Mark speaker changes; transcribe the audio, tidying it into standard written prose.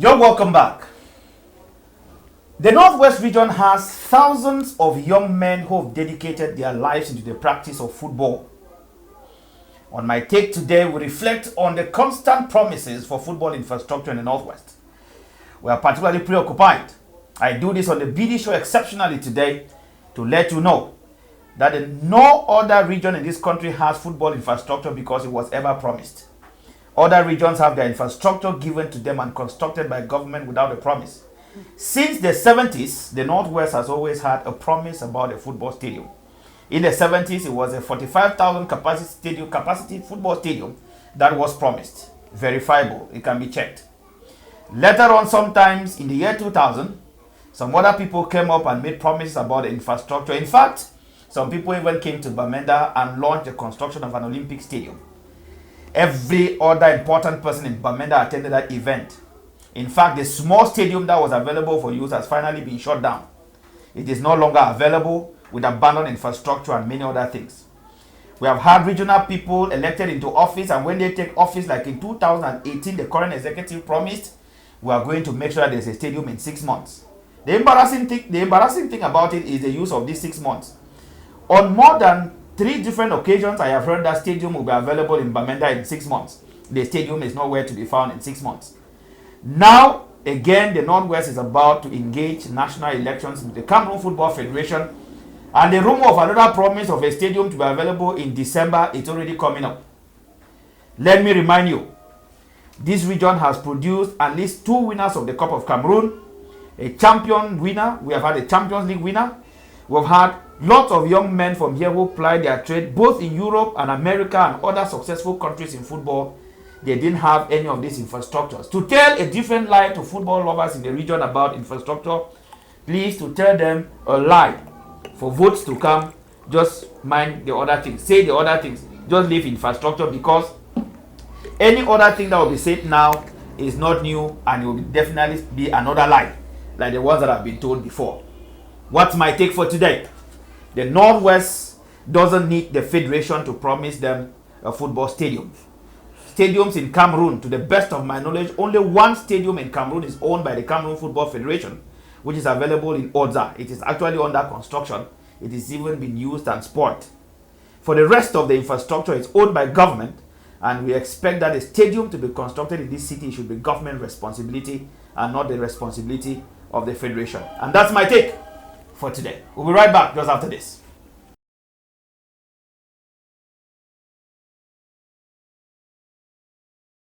Speaker 1: You're welcome back. The Northwest region has thousands of young men who have dedicated their lives into the practice of football. On my take today, we reflect on the constant promises for football infrastructure in the Northwest. We are particularly preoccupied. I do this on the BD show exceptionally today to let you know that no other region in this country has football infrastructure because it was ever promised. Other regions have their infrastructure given to them and constructed by government without a promise. Since the 70s, the Northwest has always had a promise about a football stadium. In the 70s, it was a 45,000 capacity football stadium that was promised. Verifiable, it can be checked. Later on, sometimes in the year 2000, some other people came up and made promises about the infrastructure. In fact, some people even came to Bamenda and launched the construction of an Olympic stadium. Every other important person in Bamenda attended that event. In fact, the small stadium that was available for use has finally been shut down. It is no longer available with abandoned infrastructure and many other things. We have had regional people elected into office, and when they take office, like in 2018, the current executive promised, we are going to make sure that there's a stadium in 6 months. The embarrassing thing about it is the use of these 6 months. On more than 3 different occasions, I have heard that stadium will be available in Bamenda in 6 months. The stadium is nowhere to be found in 6 months. Now, again, the Northwest is about to engage national elections with the Cameroon Football Federation, and the rumor of another promise of a stadium to be available in December is already coming up. Let me remind you, this region has produced at least 2 winners of the Cup of Cameroon, a champion winner. We have had a Champions League winner. We've had lots of young men from here who plied their trade both in Europe and America and other successful countries in football. They didn't have any of these infrastructures. To tell a different lie to football lovers in the region about infrastructure, please to tell them a lie. For votes to come, just mind the other things. Say the other things. Just leave infrastructure, because any other thing that will be said now is not new, and it will definitely be another lie, like the ones that have been told before. What's my take for today? The Northwest doesn't need the Federation to promise them a football stadium. Stadiums in Cameroon, to the best of my knowledge, only one stadium in Cameroon is owned by the Cameroon Football Federation, which is available in Odza. It is actually under construction. It is even been used and sport. For the rest of the infrastructure, it's owned by government, and we expect that a stadium to be constructed in this city should be government responsibility and not the responsibility of the Federation. And that's my take for today. We'll be right back just after this.